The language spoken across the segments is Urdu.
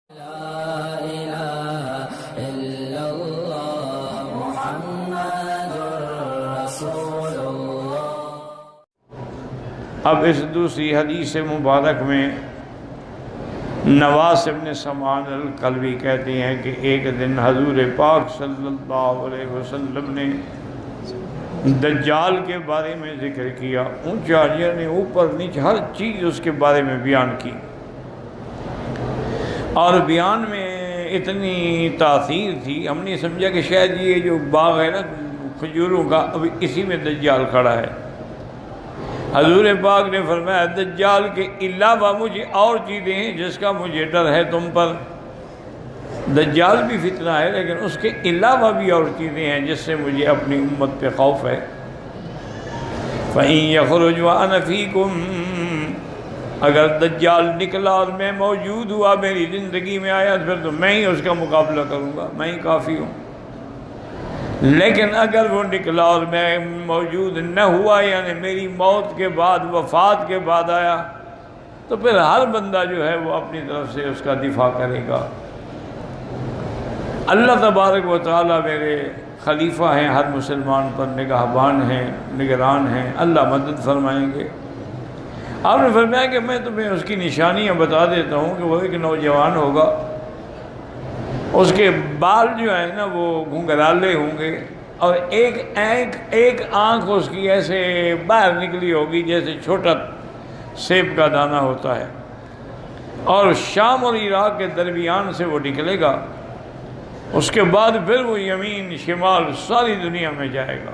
لا إله إلا الله محمد رسول الله۔ اب اس دوسری حدیث مبارک میں نواس ابن سمعان الکلبی کہتے ہیں کہ ایک دن حضور پاک صلی اللہ علیہ وسلم نے دجال کے بارے میں ذکر کیا، اونچا یعنی اوپر نیچے ہر چیز اس کے بارے میں بیان کی، اور بیان میں اتنی تاثیر تھی ہم نے سمجھا کہ شاید یہ جو باغ ہے نا کھجوروں کا ابھی اسی میں دجال کھڑا ہے۔ حضور پاک نے فرمایا دجال کے علاوہ مجھے اور چیزیں ہیں جس کا مجھے ڈر ہے تم پر۔ دجال بھی فتنہ ہے لیکن اس کے علاوہ بھی اور چیزیں ہیں جس سے مجھے اپنی امت پہ خوف ہے۔ فَإِن يَخْرُجْ وَأَنَا فِيكُمْ، اگر دجال نکلا اور میں موجود ہوا، میری زندگی میں آیا، پھر تو میں ہی اس کا مقابلہ کروں گا، میں ہی کافی ہوں۔ لیکن اگر وہ نکلا اور میں موجود نہ ہوا، یعنی میری موت کے بعد، وفات کے بعد آیا، تو پھر ہر بندہ جو ہے وہ اپنی طرف سے اس کا دفاع کرے گا۔ اللہ تبارک و تعالیٰ میرے خلیفہ ہیں، ہر مسلمان پر نگہبان ہیں، نگران ہیں، اللہ مدد فرمائیں گے۔ آپ نے فرمایا کہ میں تمہیں اس کی نشانیاں بتا دیتا ہوں کہ وہ ایک نوجوان ہوگا، اس کے بال جو ہیں نا وہ گھنگرالے ہوں گے، اور ایک آنکھ اس کی ایسے باہر نکلی ہوگی جیسے چھوٹا سیب کا دانہ ہوتا ہے، اور شام اور عراق کے درمیان سے وہ نکلے گا۔ اس کے بعد پھر وہ یمین شمال ساری دنیا میں جائے گا،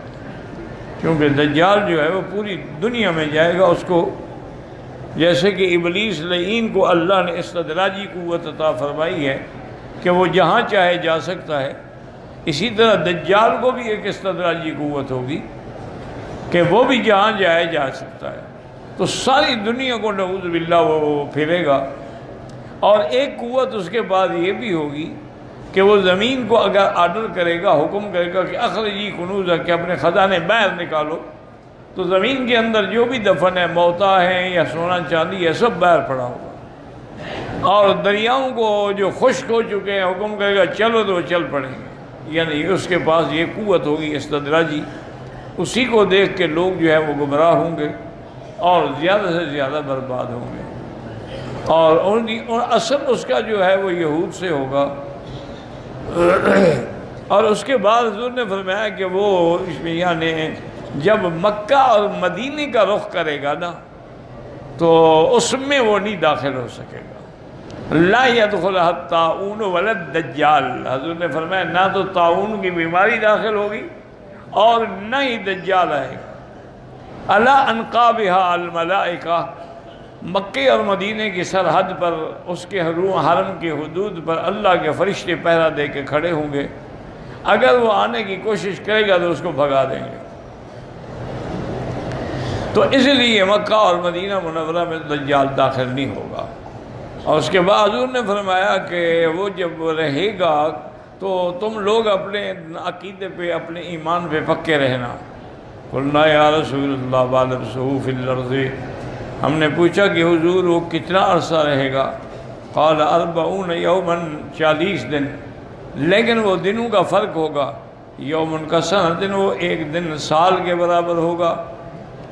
کیونکہ دجال جو ہے وہ پوری دنیا میں جائے گا۔ اس کو جیسے کہ ابلیس لعین کو اللہ نے استدراجی قوت عطا فرمائی ہے کہ وہ جہاں چاہے جا سکتا ہے، اسی طرح دجال کو بھی ایک استدراجی قوت ہوگی کہ وہ بھی جہاں جائے جا سکتا ہے، تو ساری دنیا کو نعوذ باللہ وہ پھرے گا۔ اور ایک قوت اس کے بعد یہ بھی ہوگی کہ وہ زمین کو اگر آرڈر کرے گا، حکم کرے گا کہ اخرجی کنوزہ، کہ اپنے خزانے باہر نکالو، تو زمین کے اندر جو بھی دفن ہے، موتا ہے یا سونا چاندی ہے، سب باہر پڑا ہوگا۔ اور دریاؤں کو جو خشک ہو چکے ہیں حکم کرے گا چلو تو چل پڑیں گے، یعنی اس کے پاس یہ قوت ہوگی استدراجی۔ اسی کو دیکھ کے لوگ جو ہے وہ گمراہ ہوں گے اور زیادہ سے زیادہ برباد ہوں گے، اور اصل اس کا جو ہے وہ یہود سے ہوگا۔ اور اس کے بعد حضور نے فرمایا کہ وہ اس میں یعنی جب مکہ اور مدینے کا رخ کرے گا نا تو اس میں وہ نہیں داخل ہو سکے گا۔ لا يدخلها الطاعون ولا الدجال، حضور نے فرمایا نہ تو طاعون کی بیماری داخل ہوگی اور نہ ہی دجال آئے گا۔ الا انقابها الملائکہ، مکے اور مدینے کی سرحد پر، اس کے حرم کی حدود پر اللہ کے فرشتے پہرا دے کے کھڑے ہوں گے، اگر وہ آنے کی کوشش کرے گا تو اس کو بھگا دیں گے۔ تو اس لیے مکہ اور مدینہ منورہ میں دجال داخل نہیں ہوگا۔ اور اس کے بعد حضور نے فرمایا کہ وہ جب رہے گا تو تم لوگ اپنے عقیدے پہ، اپنے ایمان پہ پکے رہنا۔ قلنا یا رسول اللہ بالبسہ فی الارض، ہم نے پوچھا کہ حضور وہ کتنا عرصہ رہے گا؟ قال 40 یوما، 40 دن، لیکن وہ دنوں کا فرق ہوگا۔ یومن کا سنۃ، وہ ایک دن سال کے برابر ہوگا،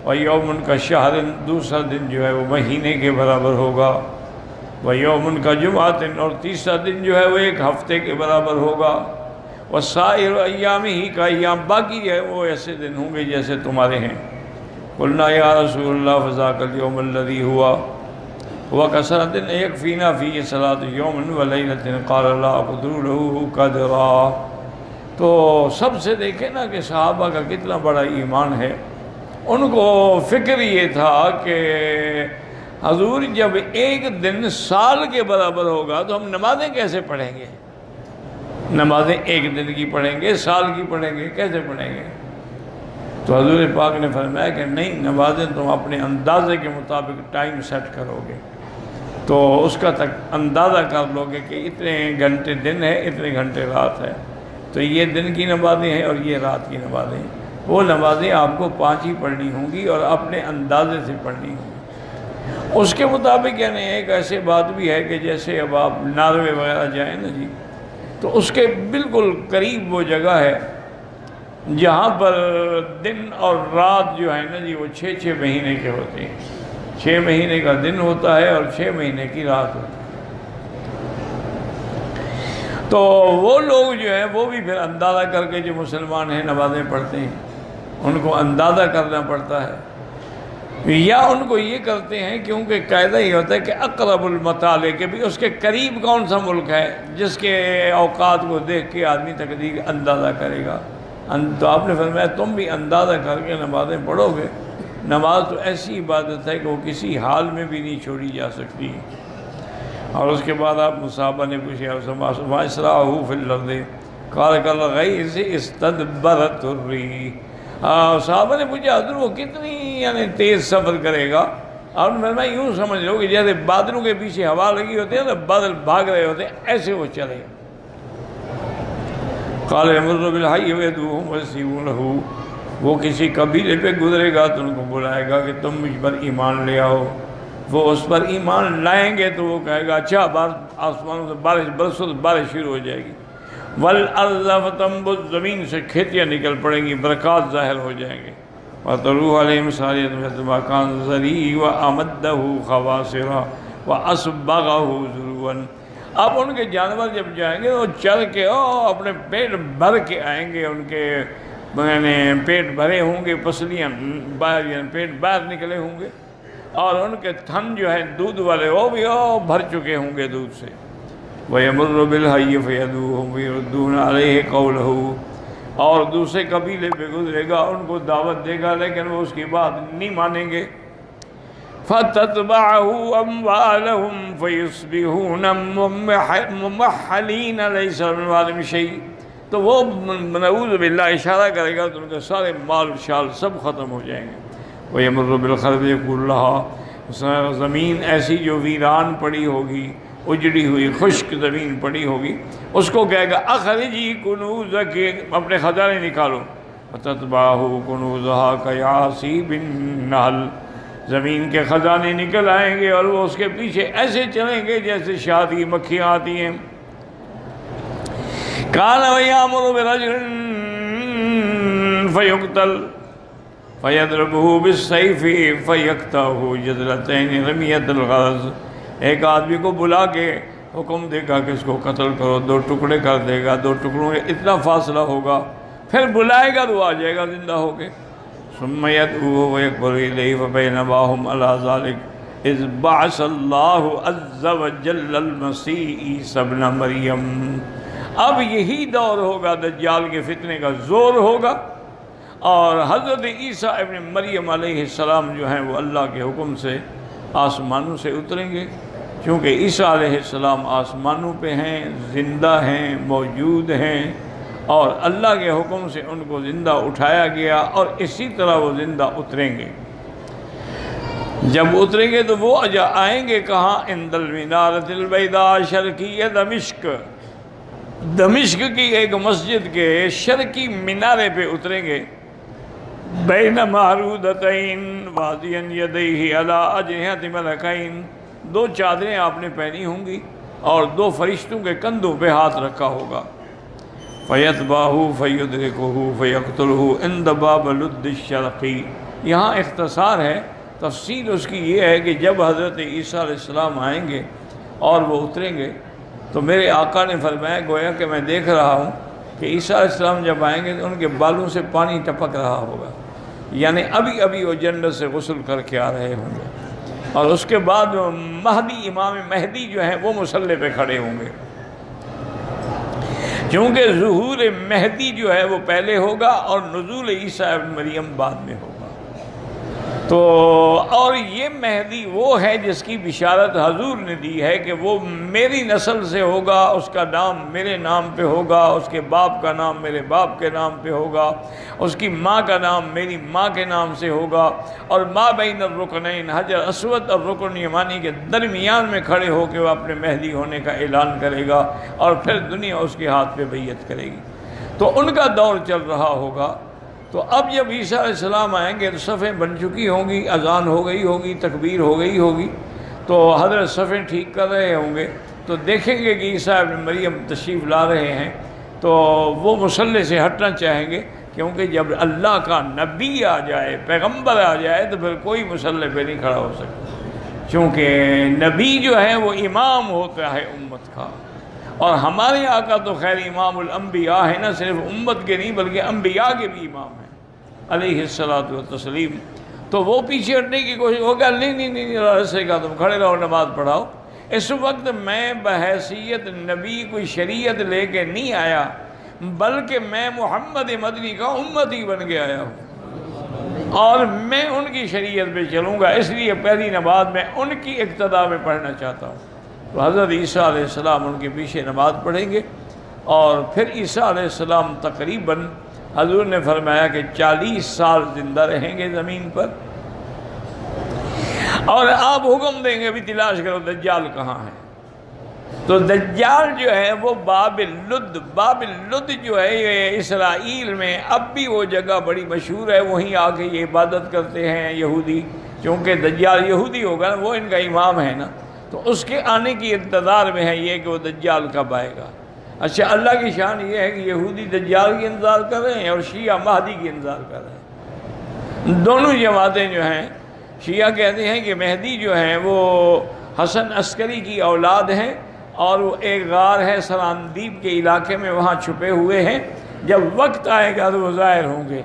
اور یومن کا شہر، دوسرا دن جو ہے وہ مہینے کے برابر ہوگا، وہ یومن کا جمعہ، اور تیسرا دن جو ہے وہ ایک ہفتے کے برابر ہوگا، وسائر ایام ہی کا ایام، باقی جو ہے وہ ایسے دن ہوں گے جیسے تمہارے ہیں۔ قلنا یا رسول اللہ فذاک الیوم الذی ہوا کسرۃ یکفینا فیہ صلاۃ یوم ولیلۃ، قال لا اقدر له قدرا۔ تو سب سے دیکھیں نا کہ صحابہ کا کتنا بڑا ایمان ہے۔ ان کو فکر یہ تھا کہ حضور جب ایک دن سال کے برابر ہوگا تو ہم نمازیں کیسے پڑھیں گے؟ نمازیں ایک دن کی پڑھیں گے، سال کی پڑھیں گے، کیسے پڑھیں گے؟ تو حضور پاک نے فرمایا کہ نہیں، نمازیں تم اپنے اندازے کے مطابق ٹائم سیٹ کرو گے تو اس کا تک اندازہ کر لو گے کہ اتنے گھنٹے دن ہے، اتنے گھنٹے رات ہے، تو یہ دن کی نمازیں ہیں اور یہ رات کی نمازیں ہیں۔ وہ نمازیں آپ کو 5 ہی پڑھنی ہوں گی اور اپنے اندازے سے پڑھنی ہوں گی۔ اس کے مطابق یعنی ایک ایسے بات بھی ہے کہ جیسے اب آپ ناروے وغیرہ جائیں نا جی، تو اس کے بالکل قریب وہ جگہ ہے جہاں پر دن اور رات جو ہے نا جی وہ 6 مہینے کے ہوتے ہیں. 6 مہینے کا دن ہوتا ہے اور 6 مہینے کی رات ہوتی ہے. تو وہ لوگ جو ہیں وہ بھی پھر اندازہ کر کے جو مسلمان ہیں نمازیں پڑھتے ہیں ان کو اندازہ کرنا پڑتا ہے، یا ان کو یہ کرتے ہیں کیونکہ قاعدہ یہ ہوتا ہے کہ اقرب المطالع کہ بھی اس کے قریب کون سا ملک ہے جس کے اوقات کو دیکھ کے آدمی تقدیر اندازہ کرے گا. تو آپ نے فرمایا تم بھی اندازہ کر کے نمازیں پڑھو گے. نماز تو ایسی عبادت ہے کہ وہ کسی حال میں بھی نہیں چھوڑی جا سکتی. اور اس کے بعد آپ صحابہ نے پوچھا وَأَسْرَعُهُ فِي الْأَرْضِ قَالَ كَالْغَيْثِ اسْتَدْبَرَتِ الرِّيحُ. صحابہ نے پوچھا حضور وہ کتنی یعنی تیز سفر کرے گا؟ اور میں یوں سمجھ لو کہ جیسے بادلوں کے پیچھے ہوا لگی ہوتی ہے نا، بادل بھاگ رہے ہوتے ہیں، ایسے وہ چلے. قَالَ يَمُرُّ بِالْحَيِّ وَيَدْعُوهُمْ وَيَسْتَجِيبُ لَهُ. وہ کسی قبیلے پہ گزرے گا تو ان کو بلائے گا کہ تم مجھ پر ایمان لے آؤ. وہ اس پر ایمان لائیں گے تو وہ کہے گا اچھا آسمانوں سے بارش برسو تو بارش شروع ہو جائے گی. وَالْأَرْضَ فَتَنبُتُ زمین سے کھیتیاں نکل پڑیں گی، برکات ظاہر ہو جائیں گے. وَتَرُوحُ عَلَيْهِمْ صَارِيَةٌ مَا كَانَ ذَرِيعًا وَأَمَدَّهُ خَوَاصِرًا وَأَصْبَغَهُ ذُرُوًا. اب ان کے جانور جب جائیں گے وہ چل کے اپنے پیٹ بھر کے آئیں گے، ان کے پیٹ بھرے ہوں گے، پسلیاں باہر یعنی پیٹ باہر نکلے ہوں گے، اور ان کے تھن جو ہیں دودھ والے وہ بھی بھر چکے ہوں گے دودھ سے. وَيَمُرُّ بِالْحَيِّ فَيَدْعُوهُمْ وَيَرُدُّونَ عَلَيْهِ قَوْلَهُ. اور دوسرے قبیلے پہ گزرے گا، ان کو دعوت دے گا لیکن وہ اس کی بات نہیں مانیں گے. فَتَتْبَعُهُ أَمْوَالَهُمْ فَيُصْبِحُونَ مُمَحَّلِينَ لَيْسَ مِنْ أَمْوَالِهِمْ شَيْءٌ. تو وہ نعوذ باللہ اشارہ کرے گا تو ان کے سارے مال شال سب ختم ہو جائیں گے. وَيَمُرُّ بِالْخَرْبِ يَقُولُ لَهَا. زمین ایسی جو ویران پڑی ہوگی، اجڑی ہوئی خشک زمین پڑی ہوگی، اس کو کہے گا اخرجی کنوزک، اپنے خزانے نکالو. فَتَتْبَعُهُ كُنُوزُهَا كَيَعْصِيبِ النَّحْلِ. زمین کے خزانے نکل آئیں گے اور وہ اس کے پیچھے ایسے چلیں گے جیسے شہد کی مکھیاں آتی ہیں. كَانَ وَيَأْمُرُ بِرَجُلٍ فَيُقْتَلْ فَيَضْرِبُهُ بِالسَّيْفِ فَيَقْطَعُهُ جَزْلَتَيْنِ رَمِيَةَ الْغَرَضِ. ایک آدمی کو بلا کے حکم دے گا کہ اس کو قتل کرو، 2 ٹکڑے کر دے گا، 2 ٹکڑوں میں اتنا فاصلہ ہوگا، پھر بلائے گا تو آ جائے گا زندہ ہو کے. ثم يدعوه ويكبر إليه فبينما هم على ذلك إذ بعث الله عز وجل المسيح عيسى ابن مريم. اب یہی دور ہوگا دجال کے فتنے کا زور ہوگا، اور حضرت عیسیٰ ابن مریم علیہ السلام جو ہیں وہ اللہ کے حکم سے آسمانوں سے اتریں گے. چونکہ عیسیٰ علیہ السلام آسمانوں پہ ہیں، زندہ ہیں، موجود ہیں، اور اللہ کے حکم سے ان کو زندہ اٹھایا گیا، اور اسی طرح وہ زندہ اتریں گے. جب اتریں گے تو وہ آئیں گے کہاں؟ عند المنارۃ البیضاء شرقیہ دمشق. دمشق کی ایک مسجد کے شرقی مینارے پہ اتریں گے. بین معروضتین واضعا یدیہ علی اجنحۃ ملکین. 2 چادریں آپ نے پہنی ہوں گی اور 2 فرشتوں کے کندھوں پہ ہاتھ رکھا ہوگا. فَيَتْبَعُهُ فَيُدْرِكُهُ فَيَقْتُلُهُ عِنْدَ بَابِ لُدِّ الشَّرْقِ. یہاں اختصار ہے، تفصیل اس کی یہ ہے کہ جب حضرت عیسیٰ علیہ السلام آئیں گے اور وہ اتریں گے تو میرے آقا نے فرمایا گویا کہ میں دیکھ رہا ہوں کہ عیسیٰ علیہ السلام جب آئیں گے تو ان کے بالوں سے پانی ٹپک رہا ہوگا، یعنی ابھی وہ جنت سے غسل کر کے آ رہے ہوں گے. اور اس کے بعد مہدی، امام مہدی جو ہیں وہ مصلی پہ کھڑے ہوں گے. کیونکہ ظہور مہدی جو ہے وہ پہلے ہوگا اور نزول عیسیٰ ابن مریم بعد میں ہوگا. تو اور یہ مہدی وہ ہے جس کی بشارت حضور نے دی ہے کہ وہ میری نسل سے ہوگا، اس کا نام میرے نام پہ ہوگا، اس کے باپ کا نام میرے باپ کے نام پہ ہوگا، اس کی ماں کا نام میری ماں کے نام سے ہوگا، اور ما بین الرکنین حجر اسود اور رکن یمانی کے درمیان میں کھڑے ہو کے وہ اپنے مہدی ہونے کا اعلان کرے گا، اور پھر دنیا اس کے ہاتھ پہ بیعت کرے گی. تو ان کا دور چل رہا ہوگا. تو اب جب عیسیٰ علیہ السلام آئیں گے تو صفیں بن چکی ہوں گی، اذان ہو گئی ہوگی، تکبیر ہو گئی ہوگی، تو حضرت صفیں ٹھیک کر رہے ہوں گے، تو دیکھیں گے کہ عیسیٰ ابن مریم تشریف لا رہے ہیں، تو وہ مصلی سے ہٹنا چاہیں گے، کیونکہ جب اللہ کا نبی آ جائے، پیغمبر آ جائے، تو پھر کوئی مصلی پہ نہیں کھڑا ہو سکتا، چونکہ نبی جو ہے وہ امام ہوتا ہے امت کا، اور ہمارے آقا تو خیر امام الانبیاء ہے، نہ صرف امت کے نہیں بلکہ انبیاء کے بھی امام ہیں علیہ الصلاۃ والتسلیم۔ تو وہ پیچھے ہٹنے کی کوشش ہوگا، نہیں رسے کا تم کھڑے رہو، نماز پڑھاؤ۔ اس وقت میں بحیثیت نبی کوئی شریعت لے کے نہیں آیا، بلکہ میں محمد مدنی کا امتی بن کے آیا ہوں، اور میں ان کی شریعت پہ چلوں گا، اس لیے پہلی نماز میں ان کی اقتداء میں پڑھنا چاہتا ہوں۔ تو حضرت عیسیٰ علیہ السلام ان کے پیچھے نماز پڑھیں گے، اور پھر عیسیٰ علیہ السلام تقریباً حضور نے فرمایا کہ 40 سال زندہ رہیں گے زمین پر، اور آپ حکم دیں گے بھی تلاش کرو دجال کہاں ہے۔ تو دجال جو ہے وہ باب لد جو ہے یہ اسرائیل میں اب بھی وہ جگہ بڑی مشہور ہے، وہیں آ کے یہ عبادت کرتے ہیں یہودی، چونکہ دجال یہودی ہوگا نا، وہ ان کا امام ہے نا، تو اس کے آنے کی انتظار میں ہے یہ کہ وہ دجال کب آئے گا۔ اچھا، اللہ کی شان یہ ہے کہ یہودی دجال کی انتظار کر رہے ہیں اور شیعہ مہدی کی انتظار کر رہے ہیں۔ دونوں جماعتیں جو ہیں، شیعہ کہتے ہیں کہ مہدی جو ہیں وہ حسن عسکری کی اولاد ہیں، اور وہ ایک غار ہے سراندیب کے علاقے میں، وہاں چھپے ہوئے ہیں، جب وقت آئے گا تو وہ ظاہر ہوں گے،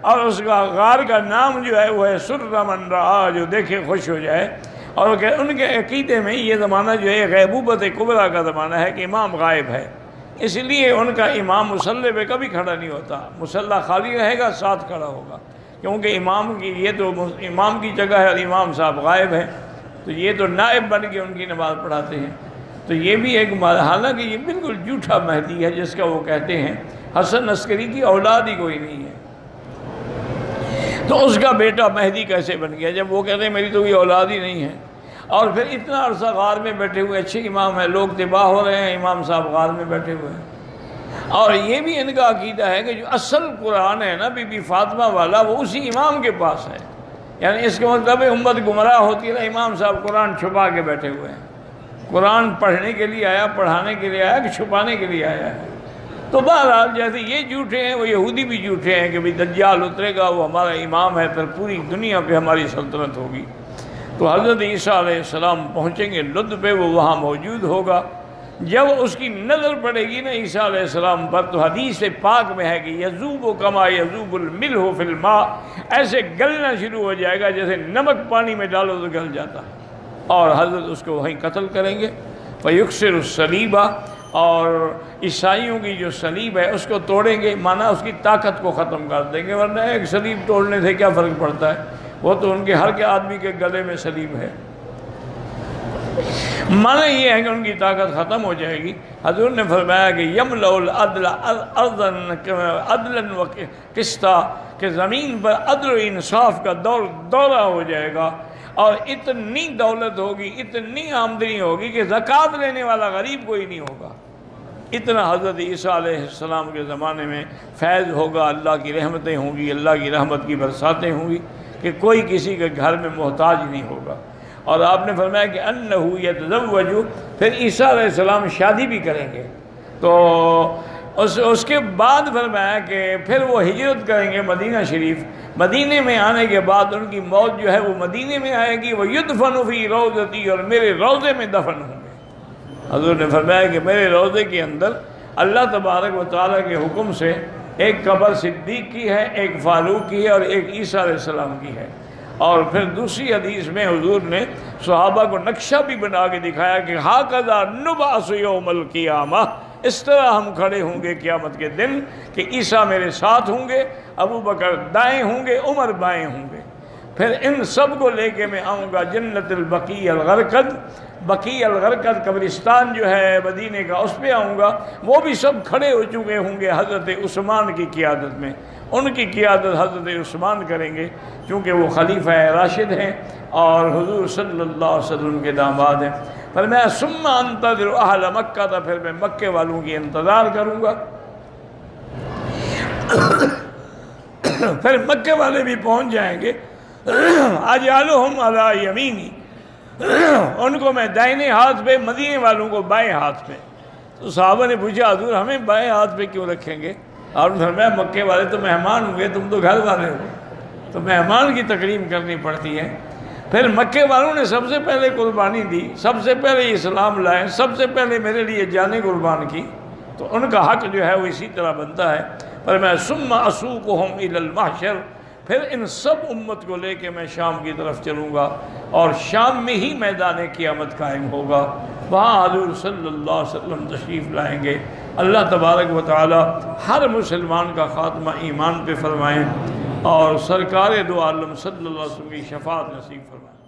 اور اس کا غار کا نام جو ہے وہ ہے سر من رعا، جو دیکھے خوش ہو جائے۔ اور ان کے عقیدے میں یہ زمانہ جو ہے غیبوبت کبریٰ کا زمانہ ہے کہ امام غائب ہے، اس لیے ان کا امام مصلی پہ کبھی کھڑا نہیں ہوتا، مصلی خالی رہے گا، ساتھ کھڑا ہوگا، کیونکہ امام کی یہ تو امام کی جگہ ہے اور امام صاحب غائب ہے، تو یہ تو نائب بن کے ان کی نماز پڑھاتے ہیں۔ تو یہ بھی ایک، حالانکہ یہ بالکل جھوٹا مہدی ہے جس کا وہ کہتے ہیں، حسن عسکری کی اولاد ہی کوئی نہیں ہے، تو اس کا بیٹا مہدی کیسے بن گیا جب وہ کہتے ہیں میری تو کوئی اولاد ہی نہیں ہے؟ اور پھر اتنا عرصہ غار میں بیٹھے ہوئے، اچھے امام ہیں، لوگ تباہ ہو رہے ہیں، امام صاحب غار میں بیٹھے ہوئے ہیں۔ اور یہ بھی ان کا عقیدہ ہے کہ جو اصل قرآن ہے نا بی بی فاطمہ والا، وہ اسی امام کے پاس ہے، یعنی اس کا مطلب ہے امت گمراہ ہوتی ہے نا، امام صاحب قرآن چھپا کے بیٹھے ہوئے ہیں، قرآن پڑھنے کے لیے آیا، پڑھانے کے لیے آیا کہ چھپانے کے لیے آیا ہے؟ تو بہرحال جیسے یہ جھوٹے ہیں، وہ یہودی بھی جھوٹے ہیں کہ بھی دجال اترے گا، وہ ہمارا امام ہے، پھر پوری دنیا پہ ہماری سلطنت ہوگی۔ تو حضرت عیسیٰ علیہ السلام پہنچیں گے لد پہ، وہ وہاں موجود ہوگا۔ جب اس کی نظر پڑے گی نا عیسیٰ علیہ السلام پر، تو حدیث پاک میں ہے کہ یذوب کما یذوب الملح فی الماء، ایسے گلنا شروع ہو جائے گا جیسے نمک پانی میں ڈالو تو گل جاتا ہے، اور حضرت اس کو وہیں قتل کریں گے۔ فیکسر الصلیب، اور عیسائیوں کی جو صلیب ہے اس کو توڑیں گے، مانا اس کی طاقت کو ختم کر دیں گے، ورنہ ایک صلیب توڑنے سے کیا فرق پڑتا ہے، وہ تو ان کے ہر کے آدمی کے گلے میں صلیب ہے۔ معنی یہ ہے کہ ان کی طاقت ختم ہو جائے گی۔ حضور نے فرمایا کہ یملأ العدل عدلا و قسطا، کہ زمین پر عدل و انصاف کا دورہ ہو جائے گا، اور اتنی دولت ہوگی، اتنی آمدنی ہوگی کہ زکوٰۃ لینے والا غریب کوئی نہیں ہوگا۔ اتنا حضرت عیسیٰ علیہ السلام کے زمانے میں فیض ہوگا، اللہ کی رحمتیں ہوں گی، اللہ کی رحمت کی برساتیں ہوں گی کہ کوئی کسی کے گھر میں محتاج نہیں ہوگا۔ اور آپ نے فرمایا کہ انہ یتزوج، پھر عیسیٰ علیہ السلام شادی بھی کریں گے، تو اس کے بعد فرمایا کہ پھر وہ ہجرت کریں گے مدینہ شریف۔ مدینے میں آنے کے بعد ان کی موت جو ہے وہ مدینے میں آئے گی، وہ یدفن فی روضتی، اور میرے روضے میں دفن ہوں گے۔ حضور نے فرمایا کہ میرے روضے کے اندر اللہ تبارک و تعالیٰ کے حکم سے ایک قبر صدیق کی ہے، ایک فاروق کی ہے، اور ایک عیسیٰ علیہ السلام کی ہے۔ اور پھر دوسری حدیث میں حضور نے صحابہ کو نقشہ بھی بنا کے دکھایا کہ ہاکذا نبعث یوم القیامہ، اس طرح ہم کھڑے ہوں گے قیامت کے دن کہ عیسیٰ میرے ساتھ ہوں گے، ابو بکر دائیں ہوں گے، عمر بائیں ہوں گے، پھر ان سب کو لے کے میں آؤں گا جنت البقیع الغرقد، بقیع الغرقد قبرستان جو ہے مدینے کا، اس پہ آؤں گا، وہ بھی سب کھڑے ہو چکے ہوں گے حضرت عثمان کی قیادت میں، ان کی قیادت حضرت عثمان کریں گے، چونکہ وہ خلیفہ راشد ہیں اور حضور صلی اللہ علیہ وسلم کے داماد ہیں۔ فرمایا ثم انتظر اہل مکہ، پھر میں مکے والوں کی انتظار کروں گا۔ پھر مکے والے بھی پہنچ جائیں گے، اجعلہم علی یمینی، ان کو میں دائنے ہاتھ پہ، مدینے والوں کو بائیں ہاتھ پہ۔ تو صحابہ نے پوچھا حضور ہمیں بائیں ہاتھ پہ کیوں رکھیں گے؟ آپ نے فرمایا مکے والے تو مہمان ہوں گے، تم تو گھر والے ہو، تو مہمان کی تکریم کرنی پڑتی ہے۔ پھر مکے والوں نے سب سے پہلے قربانی دی، سب سے پہلے اسلام لائے، سب سے پہلے میرے لیے جانیں قربان کی، تو ان کا حق جو ہے وہ اسی طرح بنتا ہے۔ پر میں ثم اسوقہم الی المحشر، پھر ان سب امت کو لے کے میں شام کی طرف چلوں گا، اور شام میں ہی میدان قیامت قائم ہوگا، وہاں حضور صلی اللہ علیہ وسلم تشریف لائیں گے۔ اللہ تبارک و تعالی ہر مسلمان کا خاتمہ ایمان پہ فرمائیں، اور سرکار دو عالم صلی اللہ علیہ وسلم کی شفاعت نصیب فرمائیں۔